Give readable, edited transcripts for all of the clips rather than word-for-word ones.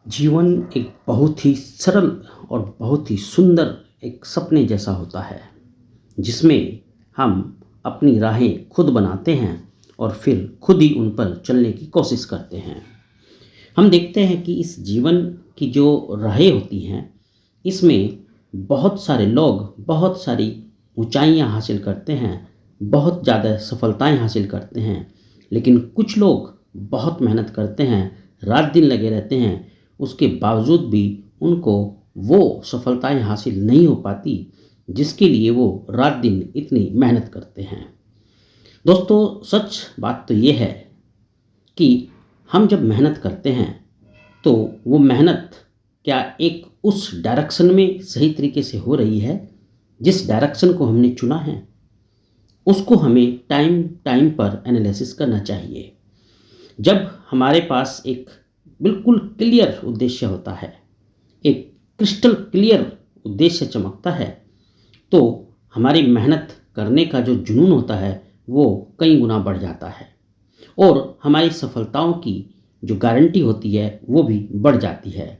जीवन एक बहुत ही सरल और बहुत ही सुंदर एक सपने जैसा होता है जिसमें हम अपनी राहें खुद बनाते हैं और फिर खुद ही उन पर चलने की कोशिश करते हैं। हम देखते हैं कि इस जीवन की जो राहें होती हैं इसमें बहुत सारे लोग बहुत सारी ऊंचाइयां हासिल करते हैं, बहुत ज़्यादा सफलताएं हासिल करते हैं। लेकिन कुछ लोग बहुत मेहनत करते हैं, रात दिन लगे रहते हैं, उसके बावजूद भी उनको वो सफलताएं हासिल नहीं हो पाती जिसके लिए वो रात दिन इतनी मेहनत करते हैं। दोस्तों, सच बात तो ये है कि हम जब मेहनत करते हैं तो वो मेहनत क्या एक उस डायरेक्शन में सही तरीके से हो रही है जिस डायरेक्शन को हमने चुना है, उसको हमें टाइम टाइम पर एनालिसिस करना चाहिए। जब हमारे पास एक बिल्कुल क्लियर उद्देश्य होता है, एक क्रिस्टल क्लियर उद्देश्य चमकता है, तो हमारी मेहनत करने का जो जुनून होता है वो कई गुना बढ़ जाता है और हमारी सफलताओं की जो गारंटी होती है वो भी बढ़ जाती है।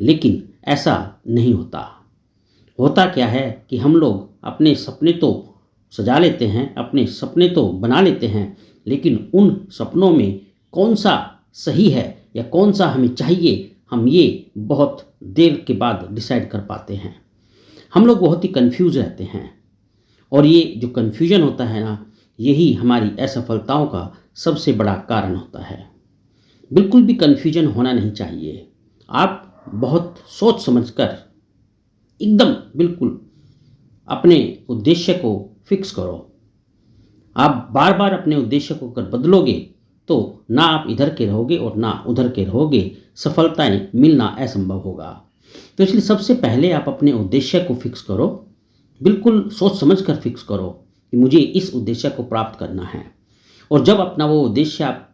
लेकिन ऐसा नहीं होता। होता क्या है कि हम लोग अपने सपने तो सजा लेते हैं, अपने सपने तो बना लेते हैं, लेकिन उन सपनों में कौन सा सही है या कौन सा हमें चाहिए, हम ये बहुत देर के बाद डिसाइड कर पाते हैं। हम लोग बहुत ही कंफ्यूज रहते हैं और ये जो कन्फ्यूजन होता है ना, यही हमारी असफलताओं का सबसे बड़ा कारण होता है। बिल्कुल भी कन्फ्यूजन होना नहीं चाहिए। आप बहुत सोच समझकर एकदम बिल्कुल अपने उद्देश्य को फिक्स करो। आप बार बार अपने उद्देश्य को अगर बदलोगे तो ना आप इधर के रहोगे और ना उधर के रहोगे, सफलताएं मिलना असंभव होगा। तो इसलिए सबसे पहले आप अपने उद्देश्य को फिक्स करो, बिल्कुल सोच समझ कर फिक्स करो कि मुझे इस उद्देश्य को प्राप्त करना है। और जब अपना वो उद्देश्य आप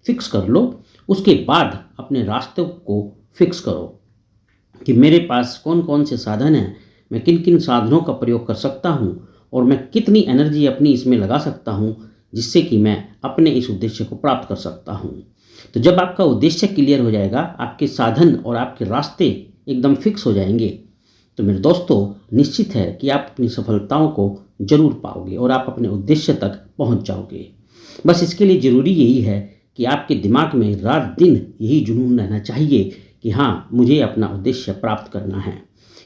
फिक्स कर लो, उसके बाद अपने रास्ते को फिक्स करो कि मेरे पास कौन कौन से साधन हैं, मैं किन किन साधनों का प्रयोग कर सकता हूँ और मैं कितनी एनर्जी अपनी इसमें लगा सकता हूँ जिससे कि मैं अपने इस उद्देश्य को प्राप्त कर सकता हूँ। तो जब आपका उद्देश्य क्लियर हो जाएगा, आपके साधन और आपके रास्ते एकदम फिक्स हो जाएंगे, तो मेरे दोस्तों निश्चित है कि आप अपनी सफलताओं को जरूर पाओगे और आप अपने उद्देश्य तक पहुँच जाओगे। बस इसके लिए ज़रूरी यही है कि आपके दिमाग में रात दिन यही जुनून रहना चाहिए कि हाँ, मुझे अपना उद्देश्य प्राप्त करना है।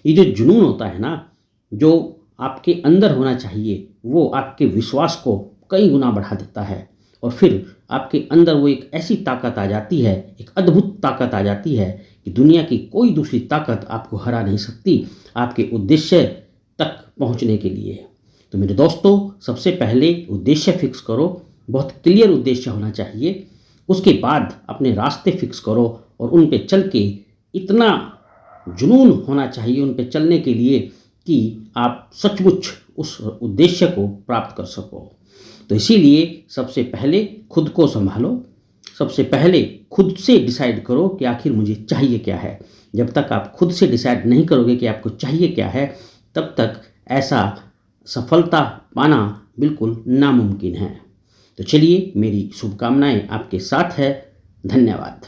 ये जो जुनून होता है ना, जो आपके अंदर होना चाहिए, वो आपके विश्वास को कई गुना बढ़ा देता है और फिर आपके अंदर वो एक ऐसी ताकत आ जाती है, एक अद्भुत ताकत आ जाती है कि दुनिया की कोई दूसरी ताकत आपको हरा नहीं सकती आपके उद्देश्य तक पहुंचने के लिए। तो मेरे दोस्तों, सबसे पहले उद्देश्य फिक्स करो, बहुत क्लियर उद्देश्य होना चाहिए। उसके बाद अपने रास्ते फिक्स करो और उन पे चल के इतना जुनून होना चाहिए उन पे चलने के लिए कि आप सचमुच उस उद्देश्य को प्राप्त कर सको। तो इसीलिए सबसे पहले खुद को संभालो, सबसे पहले खुद से डिसाइड करो कि आखिर मुझे चाहिए क्या है। जब तक आप खुद से डिसाइड नहीं करोगे कि आपको चाहिए क्या है, तब तक ऐसा सफलता पाना बिल्कुल नामुमकिन है। तो चलिए, मेरी शुभकामनाएं आपके साथ है। धन्यवाद।